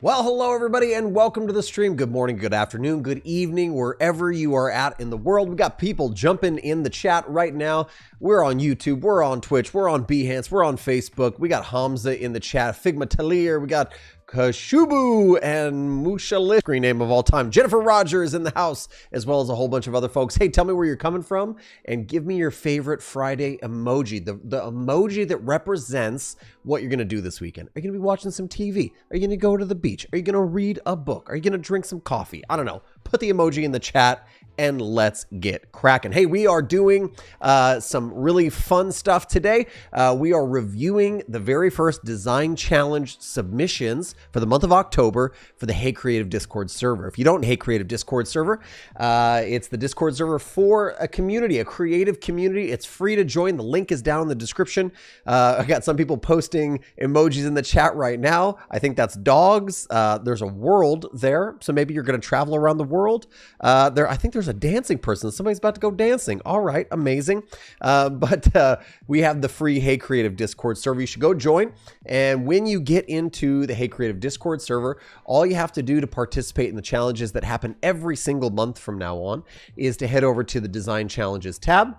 Well, hello everybody and welcome to the stream. Good morning, good afternoon, good evening, wherever you are at in the world. We got people jumping in the chat right now. We're on YouTube, we're on Twitch, we're on Behance, we're on Facebook. We got Hamza in the chat, Figma Talir, we got Kashubu and Mushalit, screen name of all time. Jennifer Rogers in the house, as well as a whole bunch of other folks. Hey, tell me where you're coming from and give me your favorite Friday emoji, the emoji that represents what you're going to do this weekend. Are you going to be watching some TV? Are you going to go to the beach? Are you going to read a book? Are you going to drink some coffee? I don't know. Put the emoji in the chat and let's get cracking. Hey, we are doing some really fun stuff today. We are reviewing the very first design challenge submissions for the month of October for the Hey Creative Discord server. If you don't Hey Creative Discord server, it's the Discord server for a community, a creative community. It's free to join. The link is down in the description. I got some people posting emojis in the chat right now. I think that's dogs. There's a world there, so maybe you're going to travel around the world. I think there's a dancing person. Somebody's about to go dancing. All right, amazing. But we have the free Hey Creative Discord server. You should go join. And when you get into the Hey Creative Discord server, all you have to do to participate in the challenges that happen every single month from now on is to head over to the Design Challenges tab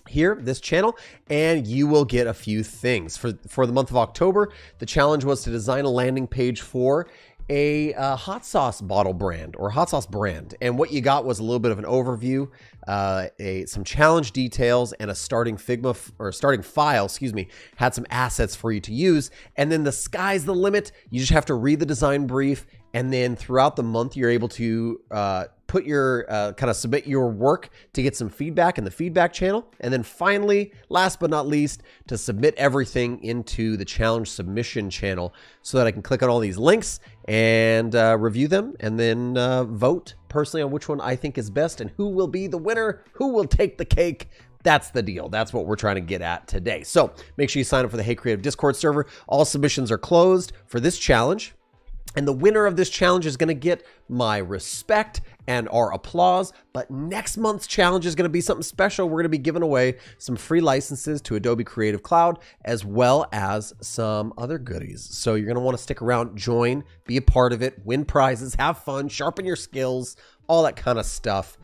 here, this channel, and you will get a few things. For the month of October, the challenge was to design a landing page for a hot sauce bottle brand or hot sauce brand. And what you got was a little bit of an overview, some challenge details, and a starting file, had some assets for you to use. And then the sky's the limit. You just have to read the design brief. And then throughout the month, you're able to put your submit your work to get some feedback in the feedback channel. And then finally, last but not least, to submit everything into the challenge submission channel so that I can click on all these links and review them and then vote personally on which one I think is best and who will be the winner, who will take the cake. That's the deal. That's what we're trying to get at today. So make sure you sign up for the Hey Creative Discord server. All submissions are closed for this challenge. And the winner of this challenge is going to get my respect and our applause. But next month's challenge is going to be something special. We're going to be giving away some free licenses to Adobe Creative Cloud, as well as some other goodies. So you're going to want to stick around, join, be a part of it, win prizes, have fun, sharpen your skills, all that kind of stuff.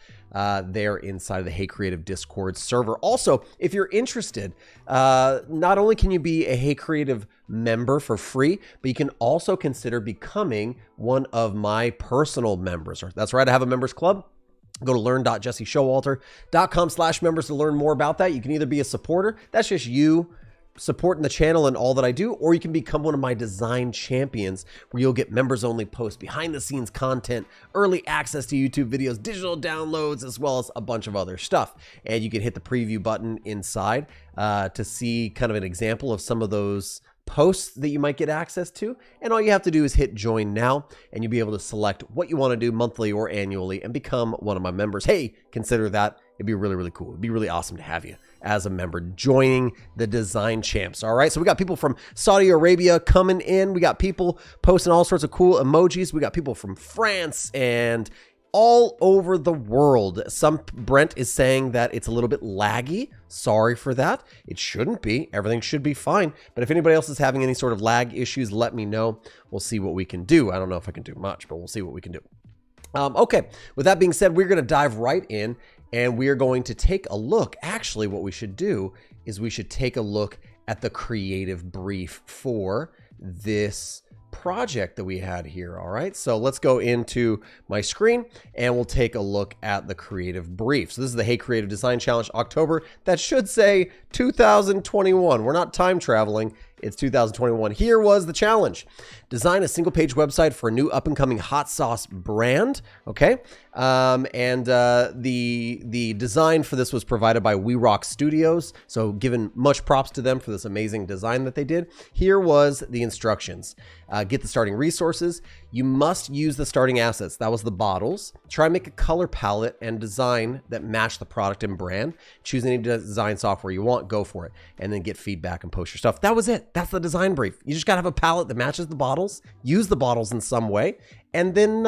There inside of the Hey Creative Discord server. Also, if you're interested, not only can you be a Hey Creative member for free, but you can also consider becoming one of my personal members. That's right, I have a members club. Go to learn.jesseshowalter.com/members to learn more about that. You can either be a supporter, that's just you supporting the channel and all that I do, or you can become one of my design champions where you'll get members only posts, behind the scenes content, early access to YouTube videos, digital downloads, as well as a bunch of other stuff. And you can hit the preview button inside to see kind of an example of some of those posts that you might get access to. And all you have to do is hit join now and you'll be able to select what you want to do monthly or annually and become one of my members. Hey, consider that. It'd be really, really cool. It'd be really awesome to have you as a member joining the Design Champs. All right. So we got people from Saudi Arabia coming in. We got people posting all sorts of cool emojis. We got people from France and all over the world. Brent is saying that it's a little bit laggy. Sorry for that. It shouldn't be. Everything should be fine. But if anybody else is having any sort of lag issues, let me know. We'll see what we can do. I don't know if I can do much, but we'll see what we can do. Okay. With that being said, we're going to dive right in and we are going to take a look. Actually, what we should do is we should take a look at the creative brief for this project that we had here. All right, so let's go into my screen and we'll take a look at the creative brief. So this is the Hey Creative Design Challenge October. That should say 2021. We're not time traveling. It's 2021. Here was the challenge. Design a single page website for a new up and coming hot sauce brand. Okay. The design for this was provided by We Rock Studios. So given much props to them for this amazing design that they did. Here was the instructions. Get the starting resources. You must use the starting assets. That was the bottles. Try and make a color palette and design that match the product and brand. Choose any design software you want, go for it, and then get feedback and post your stuff. That was it. it. That's the design brief. You just got to have a palette that matches the bottles, use the bottles in some way, and then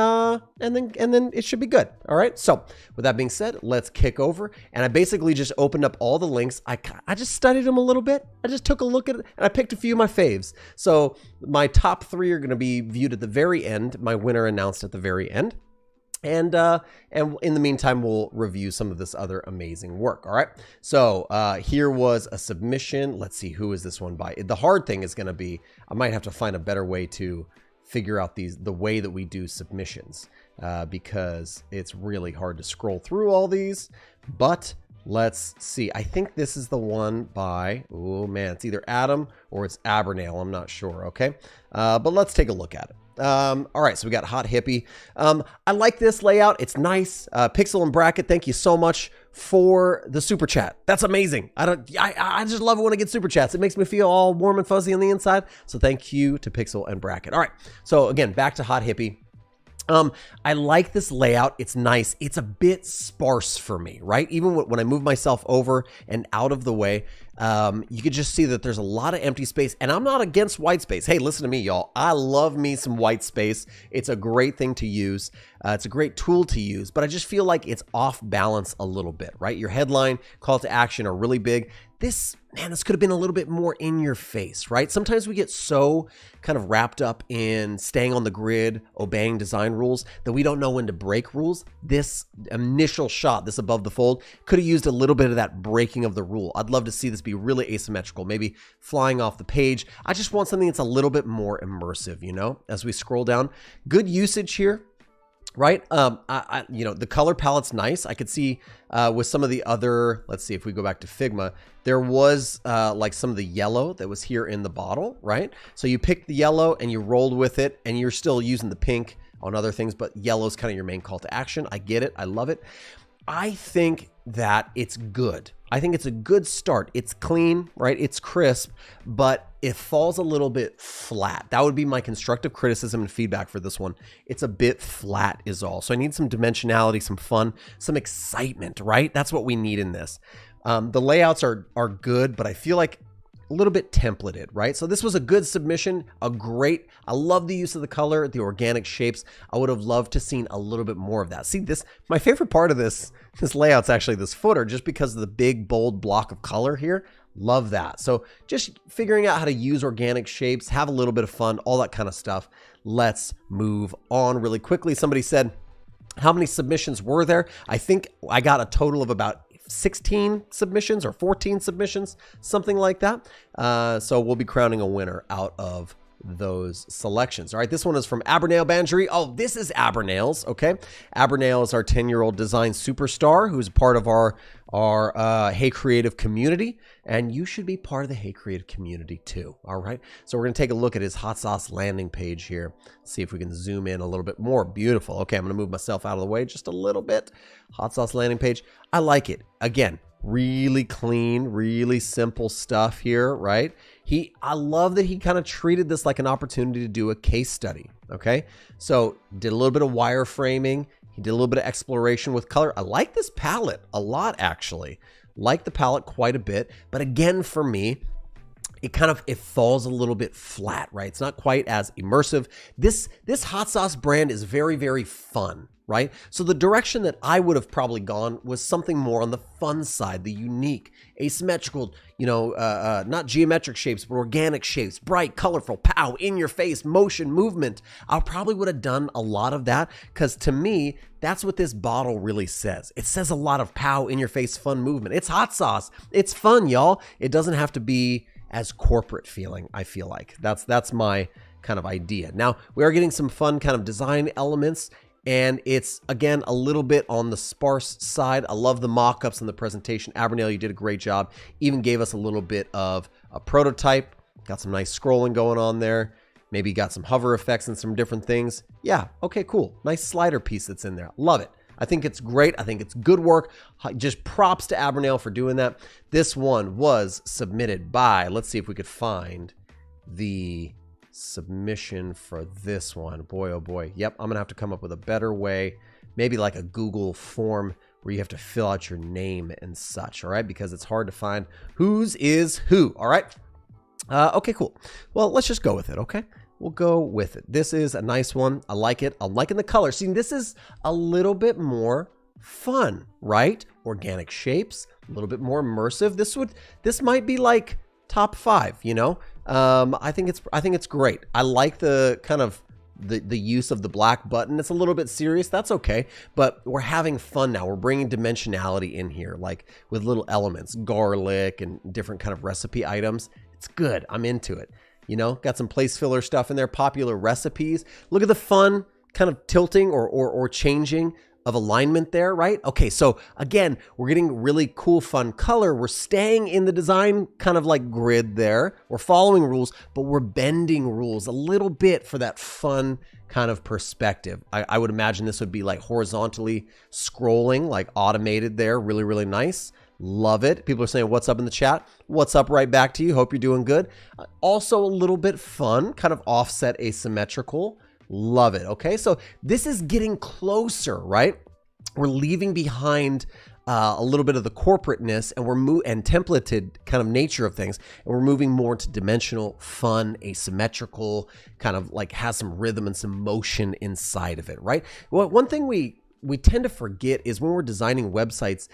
it should be good. All right. So with that being said, let's kick over. And I basically just opened up all the links. I just studied them a little bit. I just took a look at it and I picked a few of my faves. So my top 3 are going to be viewed at the very end. My winner announced at the very end. And in the meantime, we'll review some of this other amazing work. All right. So here was a submission. Let's see, who is this one by? The hard thing is going to be, I might have to find a better way to figure out the way that we do submissions because it's really hard to scroll through all these. But let's see. I think this is the one by, oh man, it's either Adam or it's Abernail. I'm not sure. Okay. But let's take a look at it. All right, so we got Hot Hippie. I like this layout. It's nice. Pixel and Bracket, thank you so much for the super chat. That's amazing. I just love it when I get super chats. It makes me feel all warm and fuzzy on the inside. So thank you to Pixel and Bracket. All right, so again, back to Hot Hippie. I like this layout. It's nice. It's a bit sparse for me, right? Even when I move myself over and out of the way, you could just see that there's a lot of empty space, and I'm not against white space. Hey, listen to me, y'all. I love me some white space. It's a great thing to use. It's a great tool to use, but I just feel like it's off balance a little bit, right? Your headline, call to action are really big. This could have been a little bit more in your face, right? Sometimes we get so kind of wrapped up in staying on the grid, obeying design rules, that we don't know when to break rules. This initial shot, this above the fold, could have used a little bit of that breaking of the rule. I'd love to see this be really asymmetrical, maybe flying off the page. I just want something that's a little bit more immersive, you know, as we scroll down. Good usage here. Right. You know, the color palette's nice. I could see with some of the other, let's see if we go back to Figma, there was like some of the yellow that was here in the bottle, right? So you picked the yellow and you rolled with it and you're still using the pink on other things, but yellow is kind of your main call to action. I get it. I love it. I think that it's good. I think it's a good start. It's clean, right? It's crisp, but it falls a little bit flat. That would be my constructive criticism and feedback for this one. It's a bit flat is all. So I need some dimensionality, some fun, some excitement, right? That's what we need in this. The layouts are good, but I feel like a little bit templated, right? So this was a good submission, I love the use of the color, the organic shapes. I would have loved to seen a little bit more of that. See this, my favorite part of this layout's actually this footer, just because of the big, bold block of color here. Love that. So just figuring out how to use organic shapes, have a little bit of fun, all that kind of stuff. Let's move on really quickly. Somebody said, how many submissions were there? I think I got a total of about 16 submissions or 14 submissions, something like that. So we'll be crowning a winner out of those selections. All right, this one is from Abernail Bangery. Oh, this is Abernail's. Okay, Abernail is our 10-year-old design superstar who's part of our Hey Creative community, and you should be part of the Hey Creative community too. All right, so we're gonna take a look at his hot sauce landing page here. See if we can zoom in a little bit more. Beautiful. Okay, I'm gonna move myself out of the way just a little bit. Hot sauce landing page. I like it. Again, really clean, really simple stuff here, right? I love that he kind of treated this like an opportunity to do a case study. Okay, so did a little bit of wireframing. He did a little bit of exploration with color. I like this palette a lot, actually. Like the palette quite a bit, but again, for me, it falls a little bit flat, right? It's not quite as immersive. This hot sauce brand is very, very fun, right? So the direction that I would have probably gone was something more on the fun side, the unique, asymmetrical, not geometric shapes, but organic shapes, bright, colorful, pow, in your face, motion, movement. I probably would have done a lot of that because to me, that's what this bottle really says. It says a lot of pow, in your face, fun movement. It's hot sauce. It's fun, y'all. It doesn't have to be as corporate feeling, I feel like. That's my kind of idea. Now, we are getting some fun kind of design elements, and it's, again, a little bit on the sparse side. I love the mock-ups and the presentation. Abernail, you did a great job. Even gave us a little bit of a prototype. Got some nice scrolling going on there. Maybe got some hover effects and some different things. Yeah, okay, cool. Nice slider piece that's in there. Love it. I think it's great. I think it's good work. Just props to Abernail for doing that. This one was submitted by, let's see if we could find the submission for this one. Boy, oh boy. Yep, I'm gonna have to come up with a better way. Maybe like a Google form where you have to fill out your name and such, all right? Because it's hard to find whose is who, all right? Okay, cool. Well, let's just go with it, okay? We'll go with it. This is a nice one. I like it. I'm liking the color. See, this is a little bit more fun, right? Organic shapes, a little bit more immersive. This might be like top 5, you know? I think it's great. I like the kind of the use of the black button. It's a little bit serious. That's okay. But we're having fun now. We're bringing dimensionality in here, like with little elements, garlic and different kind of recipe items. It's good. I'm into it. You know, got some place filler stuff in there, popular recipes. Look at the fun kind of tilting or changing of alignment there, right? Okay, so again, we're getting really cool, fun color. We're staying in the design kind of like grid there. We're following rules, but we're bending rules a little bit for that fun kind of perspective. I would imagine this would be like horizontally scrolling, like automated there. Really, really nice. Love it. People are saying, what's up in the chat? What's up right back to you. Hope you're doing good. Also a little bit fun, kind of offset asymmetrical. Love it. Okay, so this is getting closer, right? We're leaving behind a little bit of the corporateness and and templated kind of nature of things, and we're moving more to dimensional, fun, asymmetrical, kind of like has some rhythm and some motion inside of it, right? Well, one thing we tend to forget is when we're designing websites,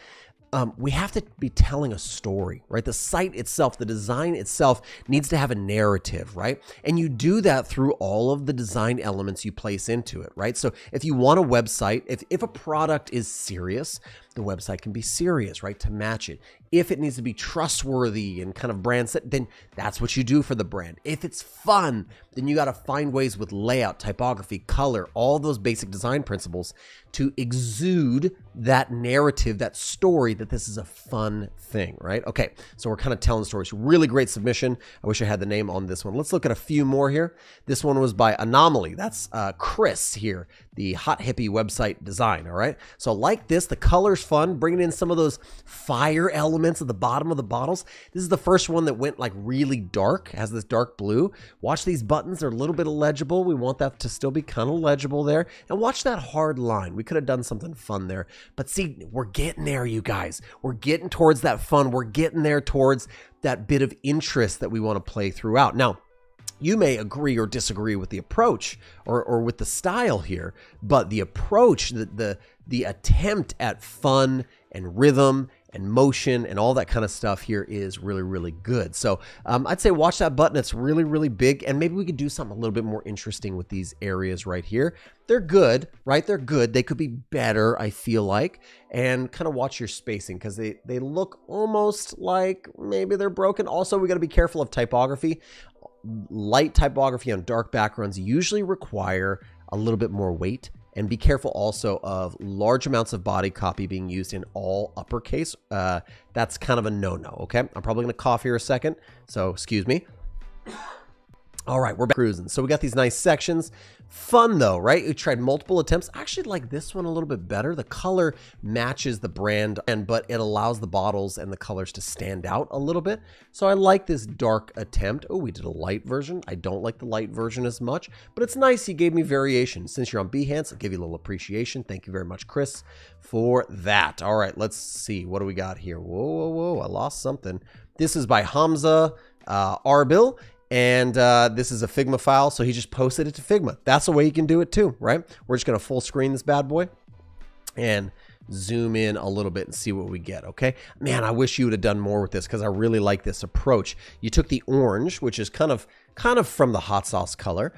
we have to be telling a story, right? The site itself, the design itself needs to have a narrative, right? And you do that through all of the design elements you place into it, right? So if you want a website, if a product is serious, the website can be serious, right? To match it. If it needs to be trustworthy and kind of brand set, then that's what you do for the brand. If it's fun, then you got to find ways with layout, typography, color, all those basic design principles to exude that narrative, that story that this is a fun thing, right? Okay, so we're kind of telling stories. Really great submission. I wish I had the name on this one. Let's look at a few more here. This one was by Anomaly. That's Chris here, the Hot Hippie website design, all right? So like this, the color's fun, bringing in some of those fire elements at the bottom of the bottles. This is the first one that went like really dark, has this dark blue. Watch these buttons, they're a little bit illegible. We want that to still be kind of legible there. And watch that hard line. We could have done something fun there. But see, we're getting there, you guys. We're getting towards that fun. We're getting there towards that bit of interest that we want to play throughout. Now, you may agree or disagree with the approach or with the style here, but the approach, the attempt at fun and rhythm and motion and all that kind of stuff here is really, really good. So I'd say watch that button. It's really, really big. And maybe we could do something a little bit more interesting with these areas right here. They're good, right? They're good. They could be better, I feel like. And kind of watch your spacing because they look almost like maybe they're broken. Also, we got to be careful of typography. Light typography on dark backgrounds usually require a little bit more weight, and be careful also of large amounts of body copy being used in all uppercase. That's kind of a no-no, okay? I'm probably gonna cough here a second, so excuse me. All right, we're back cruising. So we got these nice sections. Fun though, right? We tried multiple attempts. I actually like this one a little bit better. The color matches the brand, but it allows the bottles and the colors to stand out a little bit. So I like this dark attempt. Oh, we did a light version. I don't like the light version as much, but it's nice. He gave me variation. Since you're on Behance, I'll give you a little appreciation. Thank you very much, Chris, for that. All right, let's see. What do we got here? Whoa, whoa, whoa. I lost something. This is by Hamza Arbil. And this is a Figma file, so he just posted it to Figma. That's the way you can do it too, right? We're just gonna full screen this bad boy and zoom in a little bit and see what we get, okay? Man, I wish you would have done more with this because I really like this approach. You took the orange, which is kind of from the hot sauce color,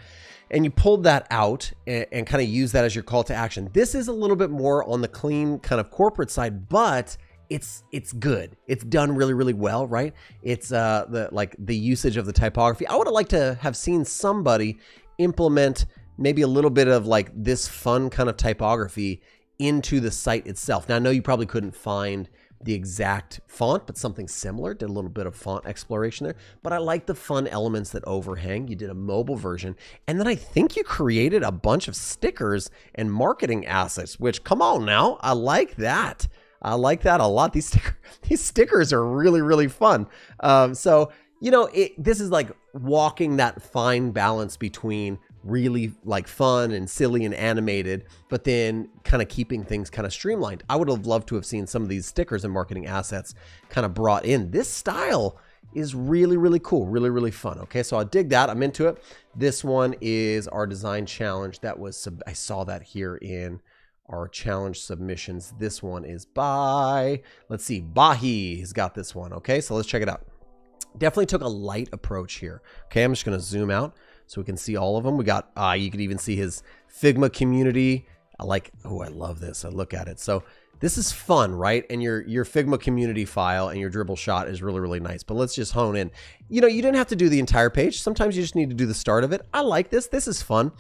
and you pulled that out and kind of used that as your call to action. This is a little bit more on the clean kind of corporate side, but it's good. It's done really, really well, right? It's the usage of the typography. I would have liked to have seen somebody implement maybe a little bit of like this fun kind of typography into the site itself. Now, I know you probably couldn't find the exact font, but something similar. Did a little bit of font exploration there, but I like the fun elements that overhang. You did a mobile version, and then I think you created a bunch of stickers and marketing assets, which, come on now, I like that. I like that a lot. These stickers are really, really fun. So, you know, this is like walking that fine balance between really like fun and silly and animated, but then kind of keeping things kind of streamlined. I would have loved to have seen some of these stickers and marketing assets kind of brought in. This style is really, really cool. Really, really fun. Okay, so I dig that. I'm into it. This one is our design challenge. That was, I saw that here in our challenge submissions. This one is by, let's see, Bahi has got this one. Okay, so let's check it out. Definitely took a light approach here. Okay, I'm just going to zoom out so we can see all of them. We got, you can even see his Figma community. I like, oh, I love this. I look at it. So this is fun, right? And your Figma community file and your dribble shot is really, really nice. But let's just hone in. You know, you didn't have to do the entire page. Sometimes you just need to do the start of it. I like this. This is fun.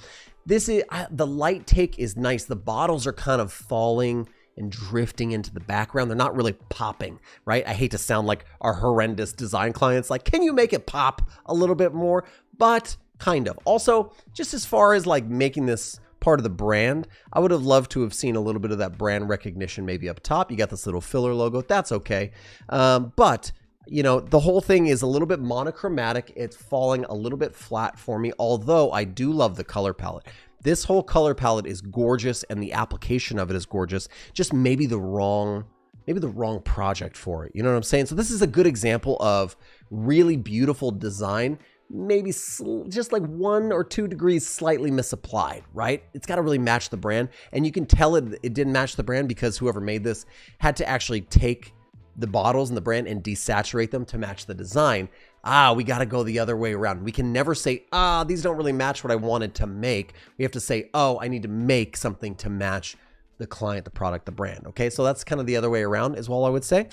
This is, the light take is nice. The bottles are kind of falling and drifting into the background. They're not really popping, right? I hate to sound like our horrendous design clients. Like, can you make it pop a little bit more? But kind of. Also, just as far as like making this part of the brand, I would have loved to have seen a little bit of that brand recognition maybe up top. You got this little filler logo. That's okay. But you know, the whole thing is a little bit monochromatic. It's falling a little bit flat for me, although I do love the color palette. This whole color palette is gorgeous and the application of it is gorgeous. Just maybe the wrong project for it. You know what I'm saying? So this is a good example of really beautiful design, maybe just like 1 or 2 degrees slightly misapplied, right? It's got to really match the brand. And you can tell it didn't match the brand because whoever made this had to actually take the bottles and the brand and desaturate them to match the design. We got to go the other way around. We can never say, these don't really match what I wanted to make. We have to say, I need to make something to match the client, the product, the brand. Okay, so that's kind of the other way around as well, I would say.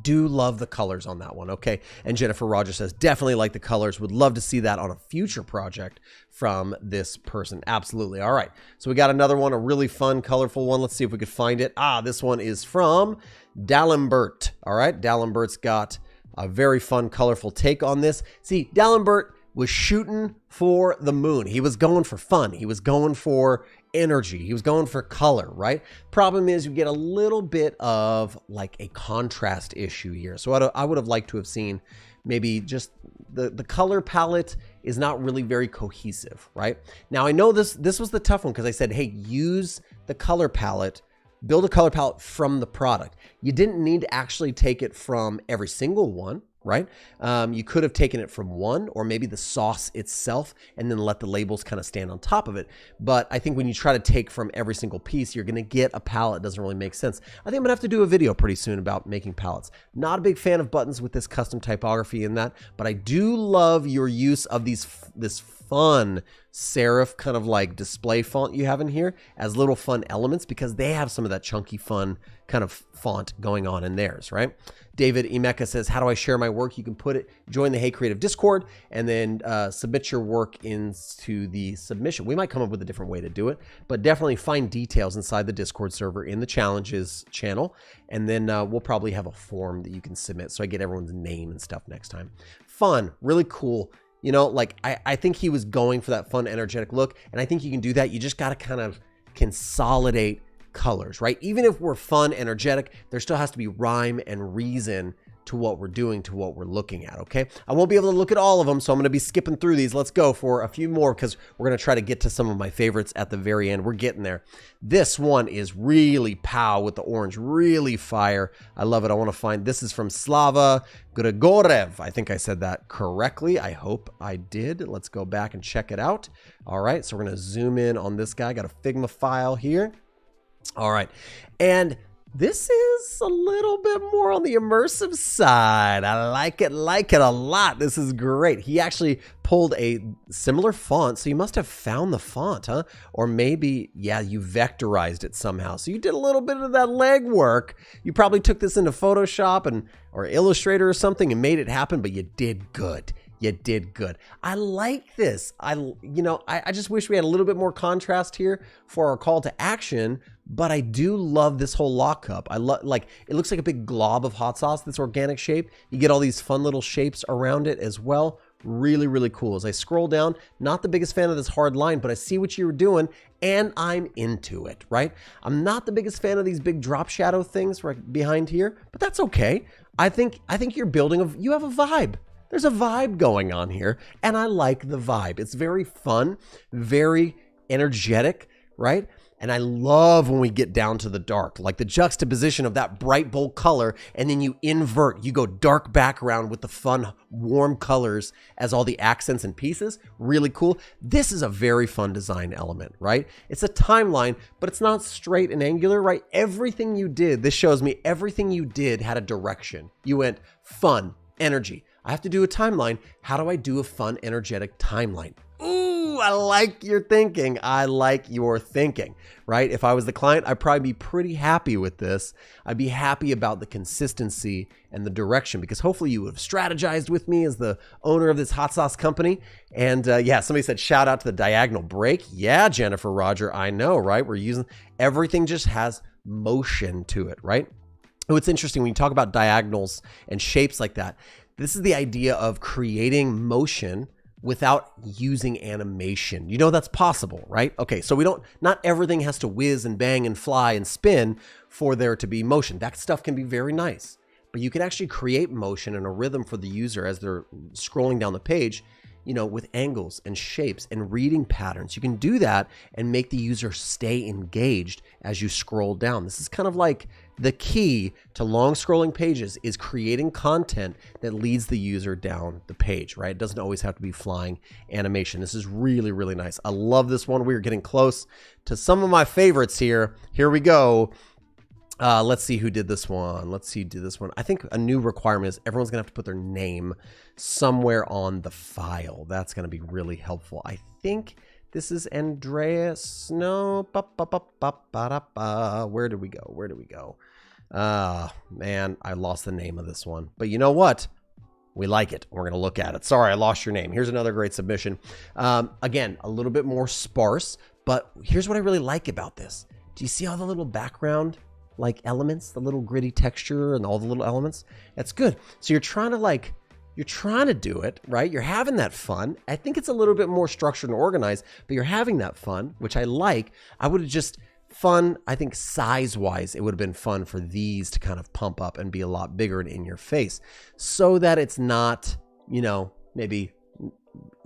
Do love the colors on that one. Okay, and Jennifer Rogers says, definitely like the colors. Would love to see that on a future project from this person. Absolutely. All right, so we got another one, a really fun, colorful one. Let's see if we could find it. This one is from D'Alembert. All right, D'Alembert's got a very fun, colorful take on this. See, D'Alembert was shooting for the moon. He was going for fun. He was going for energy. He was going for color, right? Problem is you get a little bit of like a contrast issue here. So I would have liked to have seen maybe just the color palette is not really very cohesive, right? Now I know this was the tough one because I said, hey, use the color palette, build a color palette from the product. You didn't need to actually take it from every single one, right? You could have taken it from one or maybe the sauce itself and then let the labels kind of stand on top of it. But I think when you try to take from every single piece, you're going to get a palette. It doesn't really make sense. I think I'm going to have to do a video pretty soon about making palettes. Not a big fan of buttons with this custom typography in that, but I do love your use of this fun serif kind of like display font you have in here as little fun elements because they have some of that chunky fun kind of font going on in theirs, right? David Emeka says, how do I share my work? You can join the Hey Creative Discord and then submit your work into the submission. We might come up with a different way to do it, but definitely find details inside the Discord server in the challenges channel. And then we'll probably have a form that you can submit so I get everyone's name and stuff next time. Fun, really cool. You know, like I think he was going for that fun, energetic look. And I think you can do that. You just got to kind of consolidate colors, right? Even if we're fun, energetic, there still has to be rhyme and reason to what we're doing, to what we're looking at, okay? I won't be able to look at all of them, so I'm going to be skipping through these. Let's go for a few more because we're going to try to get to some of my favorites at the very end. We're getting there. This one is really pow with the orange, really fire. I love it. I want to find, this is from Slava Grigorev. I think I said that correctly. I hope I did. Let's go back and check it out. All right, so we're going to zoom in on this guy. Got a Figma file here. All right, and this is a little bit more on the immersive side. I like it a lot. This is great. He actually pulled a similar font, so you must have found the font, huh? Or maybe, yeah, you vectorized it somehow. So you did a little bit of that legwork. You probably took this into Photoshop or Illustrator or something and made it happen, but you did good. You did good. I like this. I just wish we had a little bit more contrast here for our call to action, but I do love this whole lockup. I love, like, it looks like a big glob of hot sauce, this organic shape. You get all these fun little shapes around it as well. Really, really cool. As I scroll down, not the biggest fan of this hard line, but I see what you were doing and I'm into it, right? I'm not the biggest fan of these big drop shadow things right behind here, but that's okay. I think you're you have a vibe. There's a vibe going on here, and I like the vibe. It's very fun, very energetic, right? And I love when we get down to the dark, like the juxtaposition of that bright, bold color, and then you invert, you go dark background with the fun, warm colors as all the accents and pieces. Really cool. This is a very fun design element, right? It's a timeline, but it's not straight and angular, right? Everything you did, this shows me everything you did had a direction. You went fun, energy. I have to do a timeline. How do I do a fun, energetic timeline? Ooh, I like your thinking. I like your thinking, right? If I was the client, I'd probably be pretty happy with this. I'd be happy about the consistency and the direction, because hopefully you would have strategized with me as the owner of this hot sauce company. And yeah, somebody said, shout out to the diagonal break. Yeah, Jennifer Roger, I know, right? We're using, everything just has motion to it, right? Oh, it's interesting when you talk about diagonals and shapes like that. This is the idea of creating motion without using animation. You know that's possible, right? Okay, so not everything has to whiz and bang and fly and spin for there to be motion. That stuff can be very nice, but you can actually create motion and a rhythm for the user as they're scrolling down the page, you know, with angles and shapes and reading patterns. You can do that and make the user stay engaged as you scroll down. This is kind of like the key to long scrolling pages is creating content that leads the user down the page, right? It doesn't always have to be flying animation. This is really, really nice. I love this one. We're getting close to some of my favorites here. Here we go. Let's see who did this one. Let's see who did this one. I think a new requirement is everyone's gonna have to put their name somewhere on the file. That's gonna be really helpful. I think this is Andreas. No, where did we go? Where did we go? Man, I lost the name of this one. But you know what? We like it. We're gonna look at it. Sorry, I lost your name. Here's another great submission. Again, a little bit more sparse, but here's what I really like about this. Do you see all the little background like elements, the little gritty texture and all the little elements? That's good. So you're trying to do it, right? You're having that fun. I think it's a little bit more structured and organized, but you're having that fun, which I like. I would have just fun, I think size-wise, it would have been fun for these to kind of pump up and be a lot bigger and in your face so that it's not, you know, maybe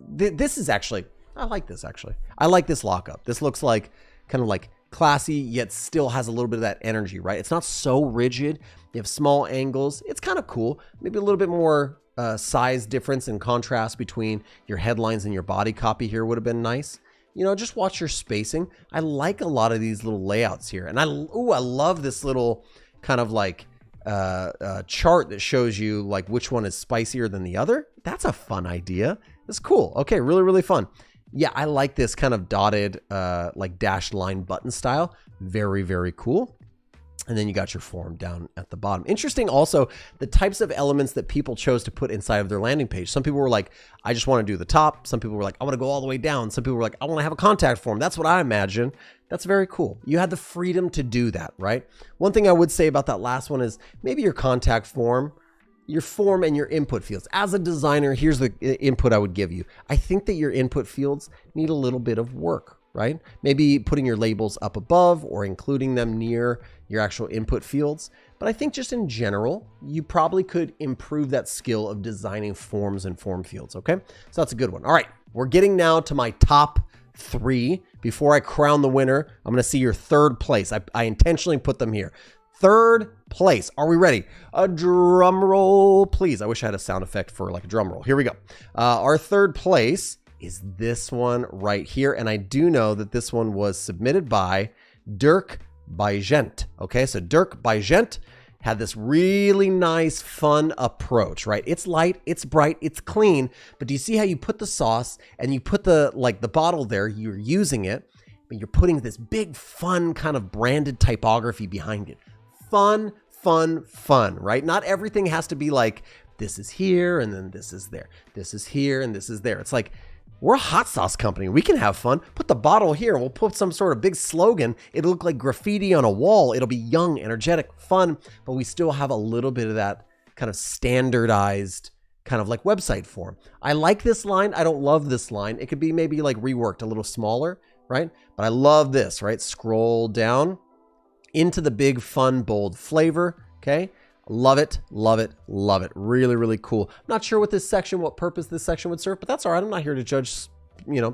this is actually, I like this actually. I like this lockup. This looks like kind of like classy, yet still has a little bit of that energy, right? It's not so rigid. You have small angles. It's kind of cool. Maybe a little bit more size difference and contrast between your headlines and your body copy here would have been nice. You know, just watch your spacing. I like a lot of these little layouts here. And I love this little kind of like chart that shows you like which one is spicier than the other. That's a fun idea. That's cool. Okay, really, really fun. Yeah, I like this kind of dotted like dashed line button style. Very, very cool. And then you got your form down at the bottom. Interesting also, the types of elements that people chose to put inside of their landing page. Some people were like, I just want to do the top. Some people were like, I want to go all the way down. Some people were like, I want to have a contact form. That's what I imagine. That's very cool. You had the freedom to do that, right? One thing I would say about that last one is maybe your contact form, your form and your input fields. As a designer, here's the input I would give you. I think that your input fields need a little bit of work, right? Maybe putting your labels up above or including them near your actual input fields. But I think just in general, you probably could improve that skill of designing forms and form fields, okay? So that's a good one. All right, we're getting now to my top 3. Before I crown the winner, I'm gonna see your third place. I intentionally put them here. Third place. Are we ready? A drum roll, please. I wish I had a sound effect for like a drum roll. Here we go. Our third place is this one right here. And I do know that this one was submitted by Dirk Bijent. Okay, so Dirk Bijent had this really nice, fun approach, right? It's light, it's bright, it's clean, but do you see how you put the sauce and you put the bottle there, you're using it, but you're putting this big, fun kind of branded typography behind it. Fun, fun, fun, right? Not everything has to be like, this is here and then this is there. This is here and this is there. It's like, we're a hot sauce company. We can have fun. Put the bottle here. We'll put some sort of big slogan. It'll look like graffiti on a wall. It'll be young, energetic, fun, but we still have a little bit of that kind of standardized kind of like website form. I like this line. I don't love this line. It could be maybe like reworked a little smaller, right? But I love this, right? Scroll down into the big, fun, bold flavor, okay? Love it, love it, love it. Really, really cool. I'm not sure what purpose this section would serve, but that's all right. I'm not here to judge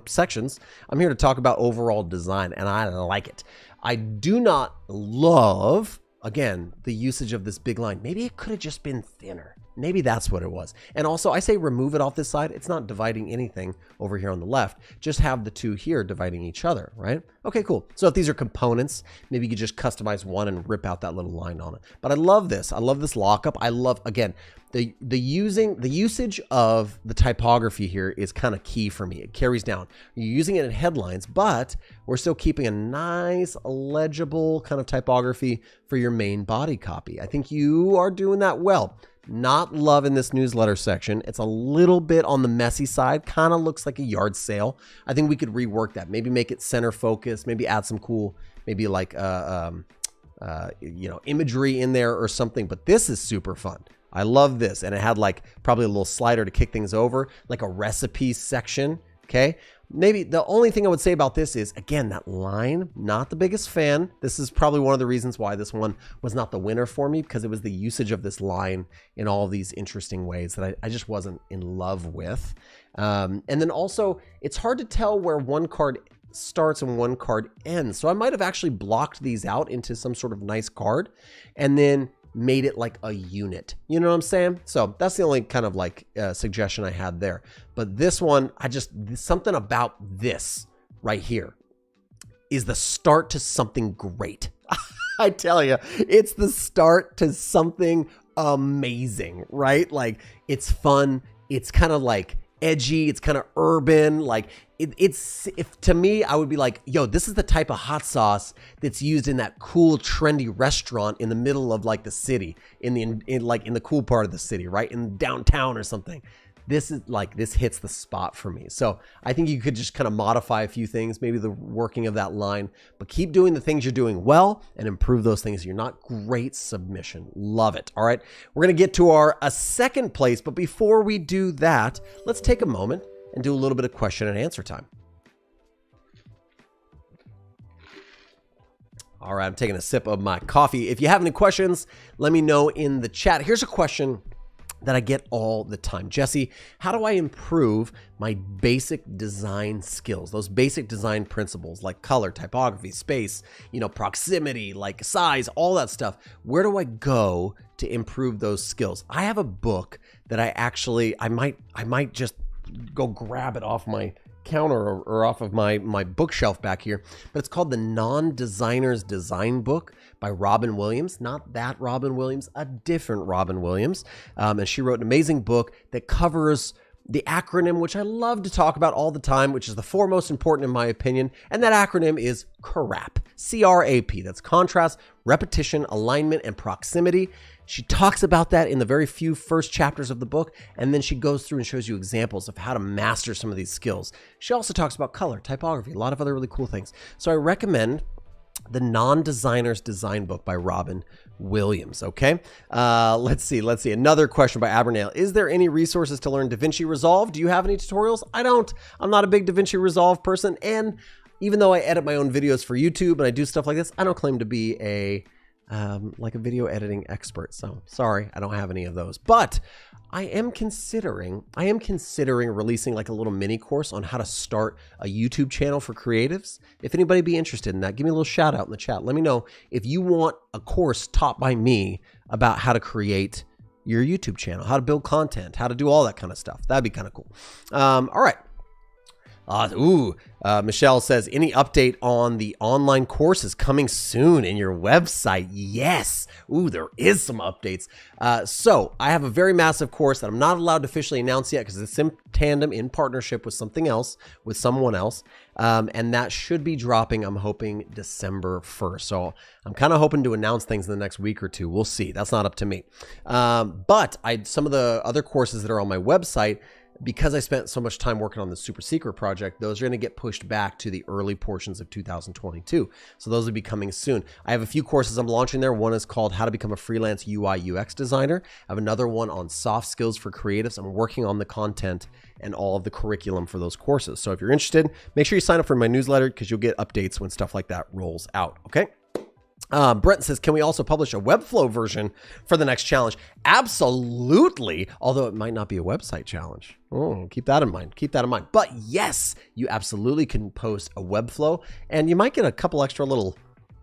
sections. I'm here to talk about overall design, and I like it. I do not love, again, the usage of this big line. Maybe it could have just been thinner. Maybe that's what it was. And also, I say remove it off this side. It's not dividing anything over here on the left. Just have the two here dividing each other, right? Okay, cool. So if these are components, maybe you could just customize one and rip out that little line on it. But I love this. I love this lockup. I love, again, the usage of the typography here is kind of key for me. It carries down. You're using it in headlines, but we're still keeping a nice, legible kind of typography for your main body copy. I think you are doing that well. Not loving this newsletter section. It's a little bit on the messy side. Kind of looks like a yard sale. I think we could rework that. Maybe make it center focus. Maybe add some cool, maybe like imagery in there or something. But this is super fun. I love this, and it had like probably a little slider to kick things over, like a recipes section. Okay. Maybe the only thing I would say about this is, again, that line, not the biggest fan. This is probably one of the reasons why this one was not the winner for me, because it was the usage of this line in all of these interesting ways that I just wasn't in love with. And then also, it's hard to tell where one card starts and one card ends. So I might have actually blocked these out into some sort of nice card and then made it like a unit. You know what I'm saying? So that's the only kind of like suggestion I had there. But this one, something about this right here is the start to something great. I tell you, it's the start to something amazing, right? Like, it's fun. It's kind of like edgy. It's kind of urban. Like, if to me, I would be like, yo, this is the type of hot sauce that's used in that cool, trendy restaurant in the middle of like the city, in the cool part of the city, right? In downtown or something. This hits the spot for me. So I think you could just kind of modify a few things, maybe the working of that line, but keep doing the things you're doing well and improve those things you're not. Great submission. Love it. All right. We're going to get to our second place. But before we do that, let's take a moment and do a little bit of question and answer time. All right. I'm taking a sip of my coffee. If you have any questions, let me know in the chat. Here's a question that I get all the time. Jesse, how do I improve my basic design skills? Those basic design principles like color, typography, space, proximity, like size, all that stuff. Where do I go to improve those skills? I have a book that I might just go grab it off my counter or off of my bookshelf back here, but it's called The Non-Designer's Design Book by Robin Williams. Not that Robin Williams, a different Robin Williams. And she wrote an amazing book that covers the acronym, which I love to talk about all the time, which is the foremost important in my opinion. And that acronym is CRAP, C-R-A-P. That's contrast, repetition, alignment, and proximity. She talks about that in the very few first chapters of the book, and then she goes through and shows you examples of how to master some of these skills. She also talks about color, typography, a lot of other really cool things. So I recommend The Non-Designer's Design Book by Robin Williams, okay? Let's see. Another question by Abernail. Is there any resources to learn DaVinci Resolve? Do you have any tutorials? I don't. I'm not a big DaVinci Resolve person, and even though I edit my own videos for YouTube and I do stuff like this, I don't claim to be a video editing expert. So sorry, I don't have any of those, but I am considering releasing like a little mini course on how to start a YouTube channel for creatives. If anybody be interested in that, give me a little shout out in the chat. Let me know if you want a course taught by me about how to create your YouTube channel, how to build content, how to do all that kind of stuff. That'd be kind of cool. All right. Michelle says, any update on the online courses coming soon in your website? Yes. There is some updates. So I have a very massive course that I'm not allowed to officially announce yet because it's in tandem, in partnership with someone else. And that should be dropping, I'm hoping, December 1st. So I'm kind of hoping to announce things in the next week or two. We'll see. That's not up to me. But some of the other courses that are on my website, because I spent so much time working on the super secret project, those are going to get pushed back to the early portions of 2022. So those will be coming soon. I have a few courses I'm launching there. One is called How to Become a Freelance UI UX Designer. I have another one on soft skills for creatives. I'm working on the content and all of the curriculum for those courses. So if you're interested, make sure you sign up for my newsletter because you'll get updates when stuff like that rolls out. Okay. Brent says, can we also publish a Webflow version for the next challenge? Absolutely. Although it might not be a website challenge. Oh, keep that in mind. Keep that in mind. But yes, you absolutely can post a Webflow, and you might get a couple extra little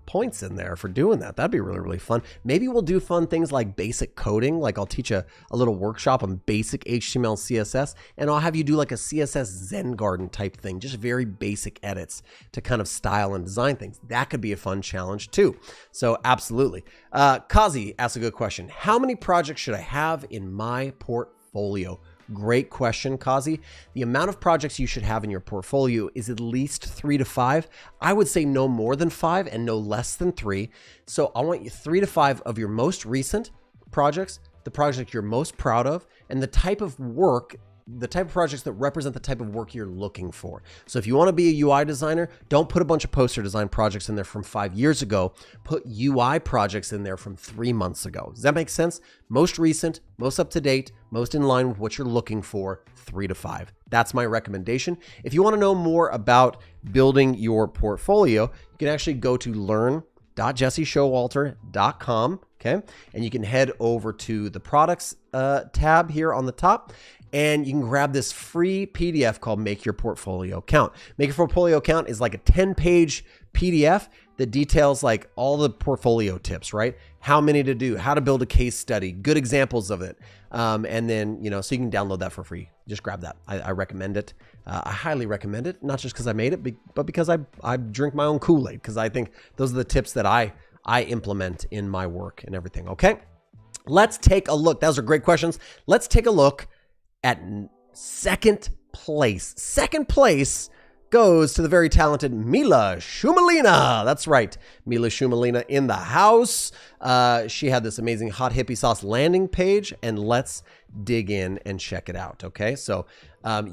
points in there for doing that. That'd be really, really fun. Maybe we'll do fun things like basic coding. Like I'll teach a little workshop on basic HTML, CSS, and I'll have you do like a CSS Zen garden type thing, just very basic edits to kind of style and design things. That could be a fun challenge too. So absolutely. Kazi asks a good question. How many projects should I have in my portfolio? Great question, Kazi. The amount of projects you should have in your portfolio is at least 3 to 5. I would say no more than 5 and no less than 3. So I want you 3 to 5 of your most recent projects, the project you're most proud of, and the type of work, the type of projects that represent the type of work you're looking for. So if you want to be a UI designer, don't put a bunch of poster design projects in there from 5 years ago. Put UI projects in there from 3 months ago. Does that make sense? Most recent, most up to date, most in line with what you're looking for, 3 to 5. That's my recommendation. If you want to know more about building your portfolio, you can actually go to learn.jesseshowalter.com. Okay. And you can head over to the products tab here on the top, and you can grab this free PDF called Make Your Portfolio Count. Make Your Portfolio Count is like a 10-page PDF that details like all the portfolio tips, right? How many to do, how to build a case study, good examples of it. And then, so you can download that for free. Just grab that. I recommend it. I highly recommend it, not just because I made it, but because I drink my own Kool-Aid, because I think those are the tips that I implement in my work and everything. Okay. Let's take a look. Those are great questions. Let's take a look at second place. Second place goes to the very talented Mila Shumalina. That's right. Mila Shumalina in the house. She had this amazing hot hippie sauce landing page, and let's dig in and check it out. Okay. So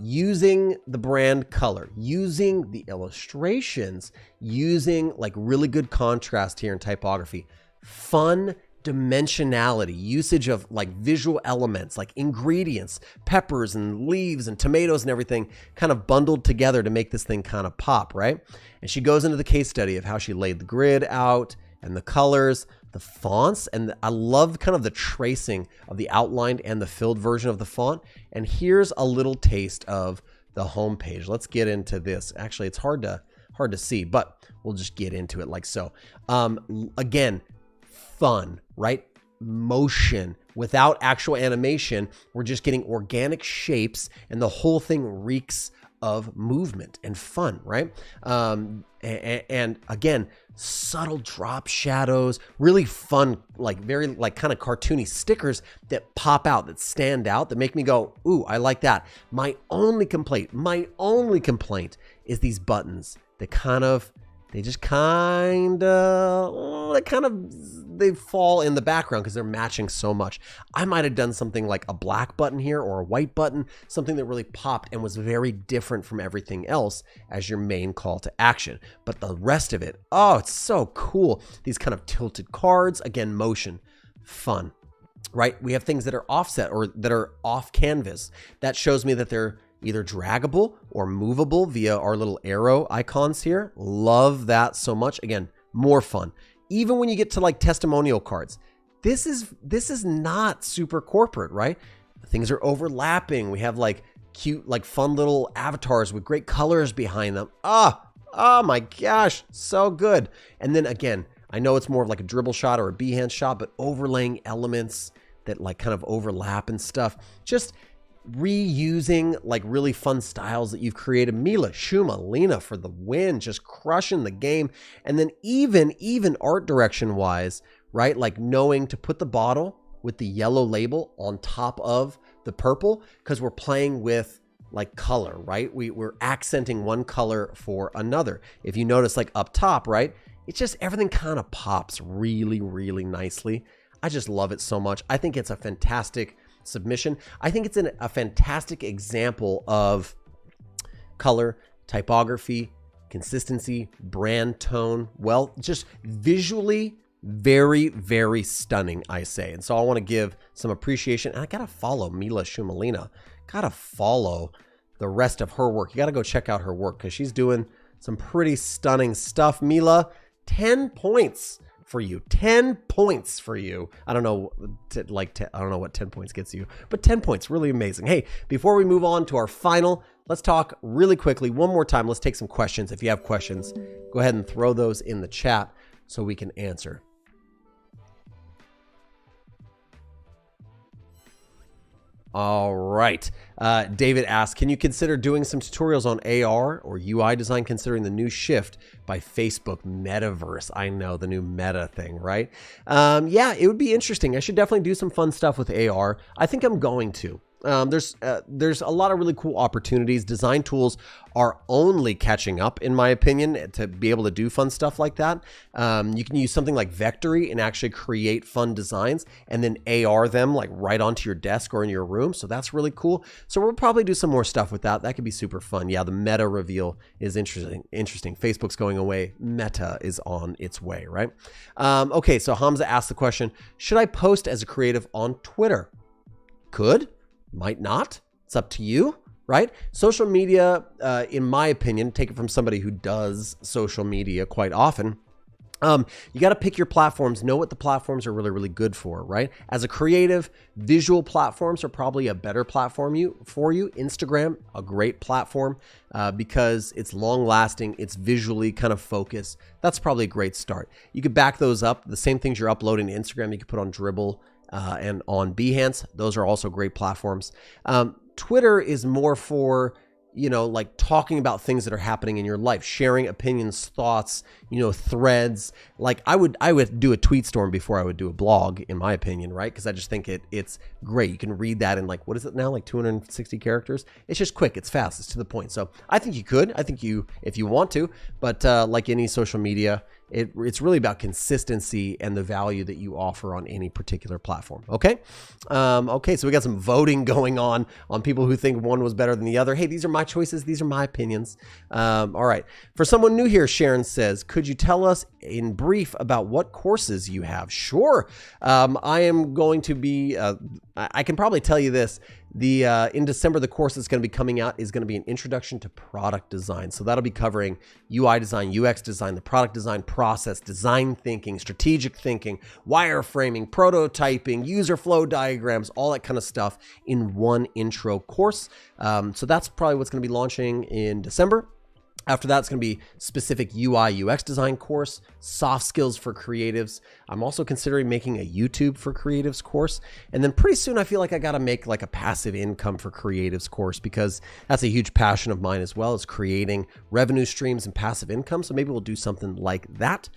using the brand color, using the illustrations, using like really good contrast here in typography, fun dimensionality, usage of like visual elements, like ingredients, peppers and leaves and tomatoes and everything kind of bundled together to make this thing kind of pop, right? And she goes into the case study of how she laid the grid out and the colors, the fonts, and I love kind of the tracing of the outlined and the filled version of the font. And here's a little taste of the homepage. Let's get into this. Actually, it's hard to see, but we'll just get into it like so. Again, fun, right? Motion without actual animation. We're just getting organic shapes, and the whole thing reeks of movement and fun, right? And again, subtle drop shadows, really fun, like very like kind of cartoony stickers that pop out, that stand out, that make me go, ooh, I like that. My only complaint is these buttons that they fall in the background because they're matching so much. I might have done something like a black button here or a white button, something that really popped and was very different from everything else as your main call to action. But the rest of it, oh, it's so cool. These kind of tilted cards, again, motion, fun, right? We have things that are offset or that are off canvas. That shows me that they're either draggable or movable via our little arrow icons here. Love that so much. Again, more fun. Even when you get to like testimonial cards, this is not super corporate, right? Things are overlapping. We have like cute, like fun little avatars with great colors behind them. Oh my gosh, so good. And then again, I know it's more of like a dribble shot or a Behance shot, but overlaying elements that like kind of overlap and stuff. Just reusing like really fun styles that you've created. Mila Shumalina for the win, just crushing the game. And then even art direction wise, right? Like knowing to put the bottle with the yellow label on top of the purple, because we're playing with like color, right? We're accenting one color for another. If you notice like up top, right? It's just everything kind of pops really, really nicely. I just love it so much. I think it's a fantastic submission. I think it's a fantastic example of color, typography, consistency, brand tone. Well, just visually very, very stunning, I say. And so I want to give some appreciation. And I got to follow Mila Shumalina. Got to follow the rest of her work. You got to go check out her work because she's doing some pretty stunning stuff. Mila, 10 points for you. 10 points for you. I don't know, I don't know what 10 points gets you, but 10 points, really amazing. Hey, before we move on to our final, let's talk really quickly one more time. Let's take some questions. If you have questions, go ahead and throw those in the chat so we can answer. All right. David asks, can you consider doing some tutorials on AR or UI design considering the new shift by Facebook Metaverse? I know, the new meta thing, right? Yeah, it would be interesting. I should definitely do some fun stuff with AR. I think I'm going to. There's a lot of really cool opportunities. Design tools are only catching up, in my opinion, to be able to do fun stuff like that. You can use something like Vectory and actually create fun designs and then AR them like right onto your desk or in your room. So that's really cool. So we'll probably do some more stuff with that. That could be super fun. Yeah, the meta reveal is interesting. Facebook's going away. Meta is on its way, right? Okay, so Hamza asked the question, should I post as a creative on Twitter? Could. Might not. It's up to you, right? Social media, in my opinion, take it from somebody who does social media quite often. You got to pick your platforms, know what the platforms are really, really good for, right? As a creative, visual platforms are probably a better platform for you. Instagram, a great platform because it's long lasting, it's visually kind of focused. That's probably a great start. You could back those up. The same things you're uploading to Instagram, you could put on Dribbble, and on Behance. Those are also great platforms. Twitter is more for, like talking about things that are happening in your life, sharing opinions, thoughts, threads. Like I would do a tweet storm before I would do a blog, in my opinion, right? Because I just think it's great. You can read that in like, what is it now? Like 260 characters. It's just quick. It's fast. It's to the point. So I think you could. I think if you want to, but like any social media, it's really about consistency and the value that you offer on any particular platform. Okay. Okay. So we got some voting going on people who think one was better than the other. Hey, these are my choices. These are my opinions. All right. For someone new here, Sharon says, could you tell us in brief about what courses you have? Sure. I am going to be, I can probably tell you this. In December, the course that's going to be coming out is going to be an introduction to product design. So that'll be covering UI design, UX design, the product design process, design thinking, strategic thinking, wireframing, prototyping, user flow diagrams, all that kind of stuff in one intro course. So that's probably what's going to be launching in December. After that, it's going to be specific UI UX design course, soft skills for creatives. I'm also considering making a YouTube for creatives course. And then pretty soon I feel like I got to make like a passive income for creatives course because that's a huge passion of mine as well, is creating revenue streams and passive income. So maybe we'll do something like that.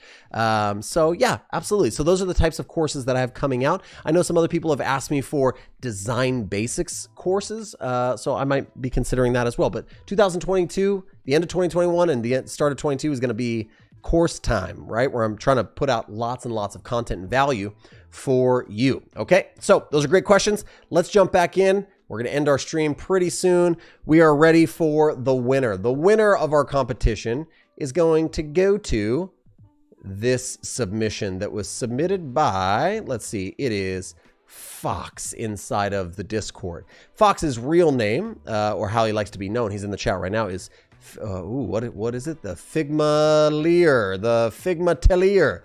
So yeah, absolutely. So those are the types of courses that I have coming out. I know some other people have asked me for design basics courses. So I might be considering that as well. But 2022, the end of 2021 and the start of 22 is going to be course time, right? Where I'm trying to put out lots and lots of content and value for you. Okay. So those are great questions. Let's jump back in. We're going to end our stream pretty soon. We are ready for the winner. The winner of our competition is going to go to this submission that was submitted by, let's see, it is Fox inside of the Discord. Fox's real name, or how he likes to be known, he's in the chat right now, is what is it? The Figma Telier.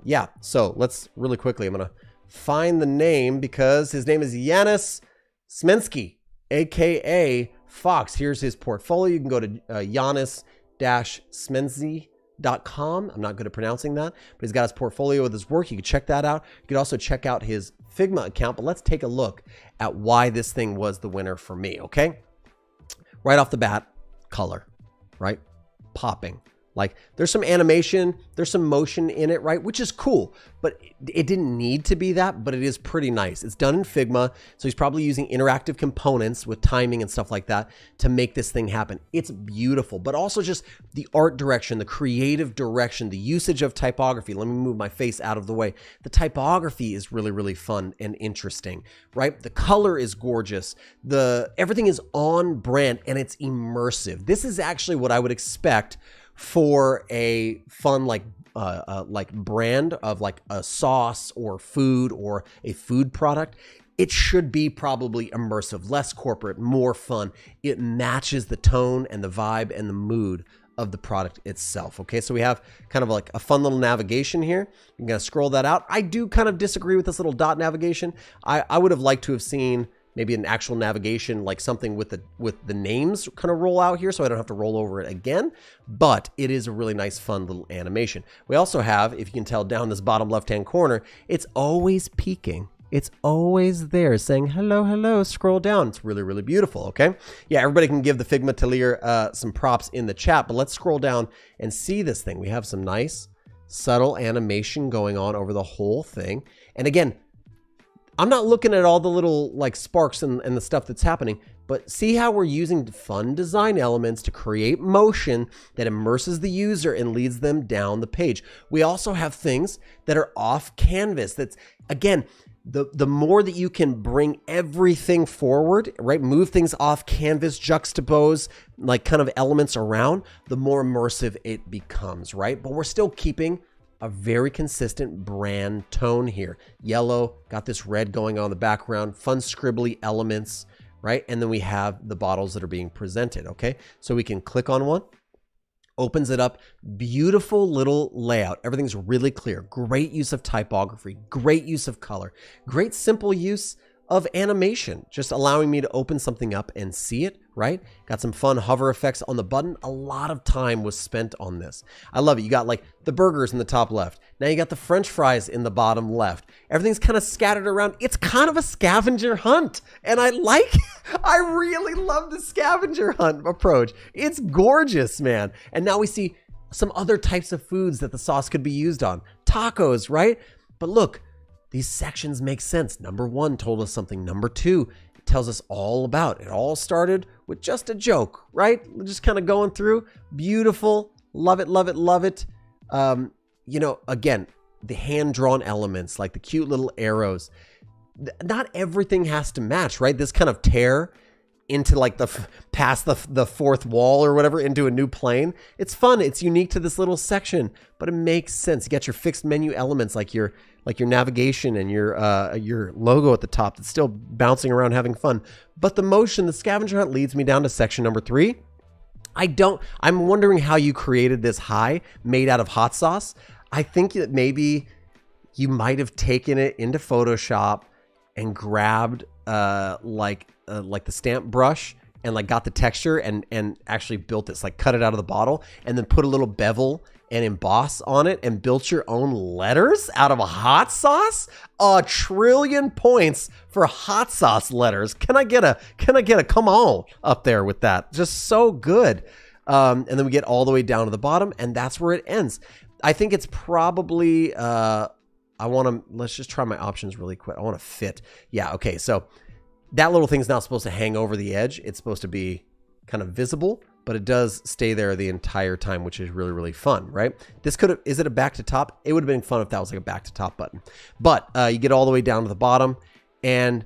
Yeah, so let's really quickly, I'm going to find the name because his name is Yanis Smensky, aka Fox. Here's his portfolio. You can go to Yanis-Smensky.com. I'm not good at pronouncing that, but he's got his portfolio with his work. You can check that out. You can also check out his Figma account, but let's take a look at why this thing was the winner for me, okay? Right off the bat, color, right? Popping. Like there's some animation, there's some motion in it, right? Which is cool, but it didn't need to be that, but it is pretty nice. It's done in Figma. So he's probably using interactive components with timing and stuff like that to make this thing happen. It's beautiful, but also just the art direction, the creative direction, the usage of typography. Let me move my face out of the way. The typography is really, really fun and interesting, right? The color is gorgeous. Everything is on brand and it's immersive. This is actually what I would expect for a fun like brand of like a sauce or food or a food product. It should be probably immersive, less corporate, more fun. It matches the tone and the vibe and the mood of the product itself. Okay, so we have kind of like a fun little navigation here. You're gonna scroll that out. I do kind of disagree with this little dot navigation. I would have liked to have seen maybe an actual navigation, like something with the names kind of roll out here, so I don't have to roll over it again. But it is a really nice, fun little animation. We also have, if you can tell down this bottom left-hand corner, it's always peeking. It's always there saying, hello, hello, scroll down. It's really, really beautiful, okay? Yeah, everybody can give the Figma Atelier some props in the chat, but let's scroll down and see this thing. We have some nice, subtle animation going on over the whole thing. And again, I'm not looking at all the little like sparks and the stuff that's happening, but see how we're using fun design elements to create motion that immerses the user and leads them down the page. We also have things that are off canvas. That's, again, the more that you can bring everything forward, right? Move things off canvas, juxtapose like kind of elements around, the more immersive it becomes, right? But we're still keeping a very consistent brand tone here. Yellow, got this red going on in the background, fun scribbly elements, right? And then we have the bottles that are being presented, okay? So we can click on one, opens it up, beautiful little layout. Everything's really clear. Great use of typography, great use of color, great simple use of animation, just allowing me to open something up and see it, right? Got some fun hover effects on the button. A lot of time was spent on this. I love it. You got like the burgers in the top left. Now you got the French fries in the bottom left. Everything's kind of scattered around. It's kind of a scavenger hunt. And I really love the scavenger hunt approach. It's gorgeous, man. And now we see some other types of foods that the sauce could be used on. Tacos, right? But look, these sections make sense. Number one told us something. Number two, it tells us all about. It all started with just a joke, right? We're just kind of going through. Beautiful. Love it, love it, love it. You know, again, the hand-drawn elements, like the cute little arrows. Not everything has to match, right? This kind of tear into like past the fourth wall or whatever into a new plane. It's fun. It's unique to this little section, but it makes sense. You got your fixed menu elements like your navigation and your logo at the top that's still bouncing around having fun. But the motion, the scavenger hunt leads me down to section number 3. I'm wondering how you created this high made out of hot sauce. I think that maybe you might have taken it into Photoshop and grabbed like the stamp brush and like got the texture and actually built this, like cut it out of the bottle and then put a little bevel and emboss on it and built your own letters out of a hot sauce. 1 trillion points for hot sauce letters. Can I get a come on up there with that? Just so good. And then we get all the way down to the bottom and that's where it ends. I think it's probably, let's just try my options really quick. I want to fit. Yeah. Okay. So that little thing's not supposed to hang over the edge. It's supposed to be kind of visible, but it does stay there the entire time, which is really, really fun, right? Is it a back to top? It would have been fun if that was like a back to top button, but you get all the way down to the bottom and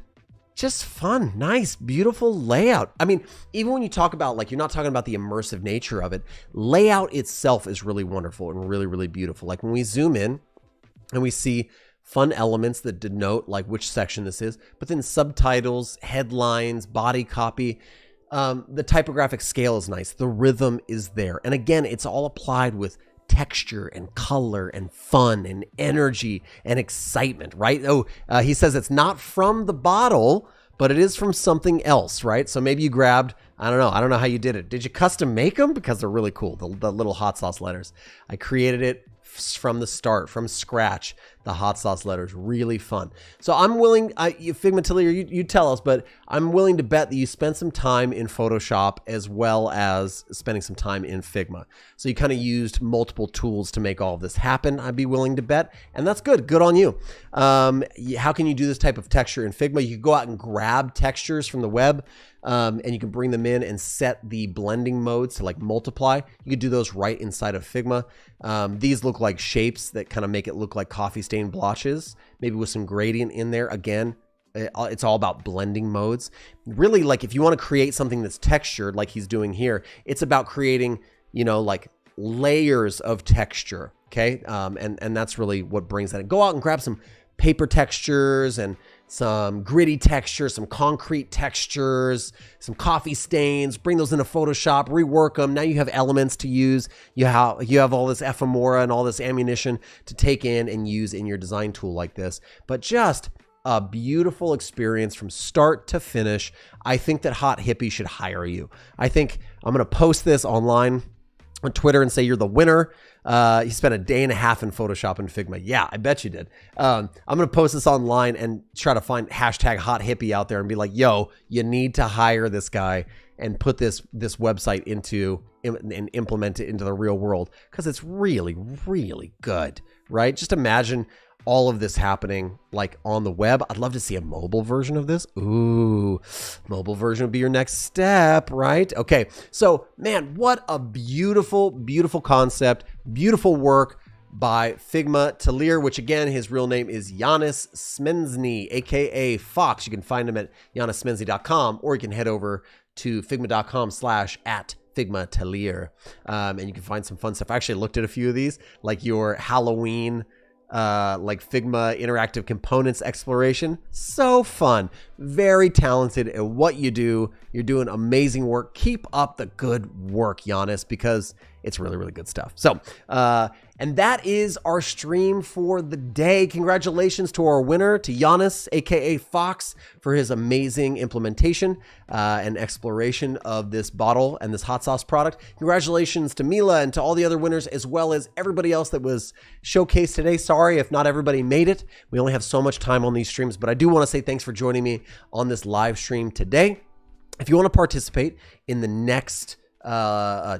just fun, nice, beautiful layout. I mean, even when you talk about like, you're not talking about the immersive nature of it, layout itself is really wonderful and really, really beautiful. Like when we zoom in and we see fun elements that denote like which section this is, but then subtitles, headlines, body copy, the typographic scale is nice. The rhythm is there. And again, it's all applied with texture and color and fun and energy and excitement, right? He says it's not from the bottle, but it is from something else, right? So maybe you grabbed, I don't know how you did it. Did you custom make them? Because they're really cool, the little hot sauce letters. I created it from the start, from scratch, the hot sauce letters, really fun. So I'm willing, Figma Atelier, you tell us, but I'm willing to bet that you spent some time in Photoshop as well as spending some time in Figma. So you kind of used multiple tools to make all of this happen, I'd be willing to bet, and that's good. Good on you. How can you do this type of texture in Figma? You could go out and grab textures from the web, and you can bring them in and set the blending modes to like multiply. You could do those right inside of Figma. These look like shapes that kind of make it look like coffee stain blotches, maybe with some gradient in there. Again, it's all about blending modes. Really, like if you want to create something that's textured like he's doing here, it's about creating, you know, like layers of texture. Okay. And that's really what brings that in. Go out and grab some paper textures and some gritty textures, some concrete textures, some coffee stains, bring those into Photoshop, rework them. Now you have elements to use. You have all this ephemera and all this ammunition to take in and use in your design tool like this. But just a beautiful experience from start to finish. I think that Hot Hippie should hire you. I think I'm going to post this online on Twitter and say you're the winner. You spent a day and a half in Photoshop and Figma. Yeah, I bet you did. I'm going to post this online and try to find hashtag Hot Hippie out there and be like, yo, you need to hire this guy and put this website into and implement it into the real world, because it's really, really good, right? Just imagine all of this happening like on the web. I'd love to see a mobile version of this. Ooh, mobile version would be your next step, right? Okay, so man, what a beautiful, beautiful concept, beautiful work by Figma Talir, which again, his real name is Janis Smenzny, aka Fox. You can find him at janissmenzny.com, or you can head over to figma.com/@Figma Talir, and you can find some fun stuff. I actually looked at a few of these, like your Halloween like Figma interactive components exploration. So fun. Very talented at what you do. You're doing amazing work. Keep up the good work, Janis, because it's really, really good stuff. So, and that is our stream for the day. Congratulations to our winner, to Janis, aka Fox, for his amazing implementation and exploration of this bottle and this hot sauce product. Congratulations to Mila and to all the other winners, as well as everybody else that was showcased today. Sorry if not everybody made it. We only have so much time on these streams, but I do want to say thanks for joining me on this live stream today. If you want to participate in the next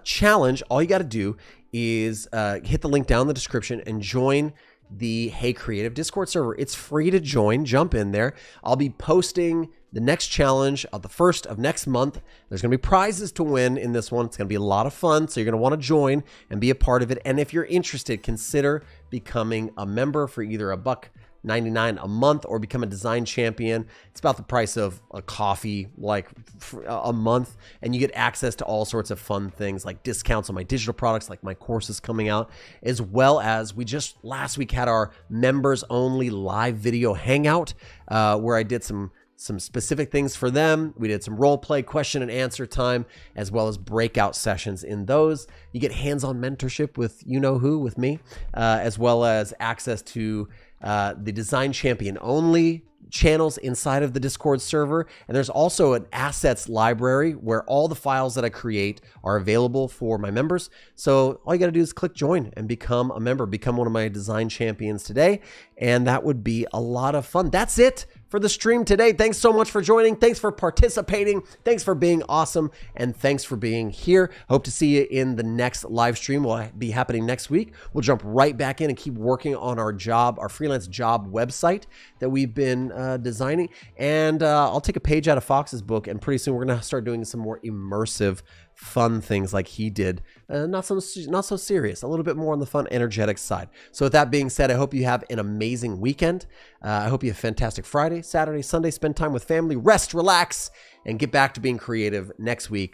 challenge, all you got to do is hit the link down in the description and join the Hey Creative Discord server. It's free to join. Jump in there. I'll be posting the next challenge the 1st of next month. There's going to be prizes to win in this one. It's going to be a lot of fun, so you're going to want to join and be a part of it. And if you're interested, consider becoming a member for either $1.99 a month or become a design champion. It's about the price of a coffee, like a month, and you get access to all sorts of fun things like discounts on my digital products, like my courses coming out, as well as we just last week had our members only live video hangout where I did some specific things for them. We did some role play, question and answer time, as well as breakout sessions in those. You get hands-on mentorship with you-know-who, with me, as well as access to the Design Champion only channels inside of the Discord server. And there's also an assets library where all the files that I create are available for my members. So all you got to do is click join and become a member, become one of my design champions today. And that would be a lot of fun. That's it for the stream today. Thanks so much for joining. Thanks for participating. Thanks for being awesome. And thanks for being here. Hope to see you in the next live stream. Will be happening next week. We'll jump right back in and keep working on our freelance job website that we've been designing. And I'll take a page out of Fox's book, and pretty soon we're going to start doing some more immersive, fun things like he did. Not so serious, a little bit more on the fun, energetic side. So with that being said, I hope you have an amazing weekend. I hope you have a fantastic Friday, Saturday, Sunday. Spend time with family, rest, relax, and get back to being creative next week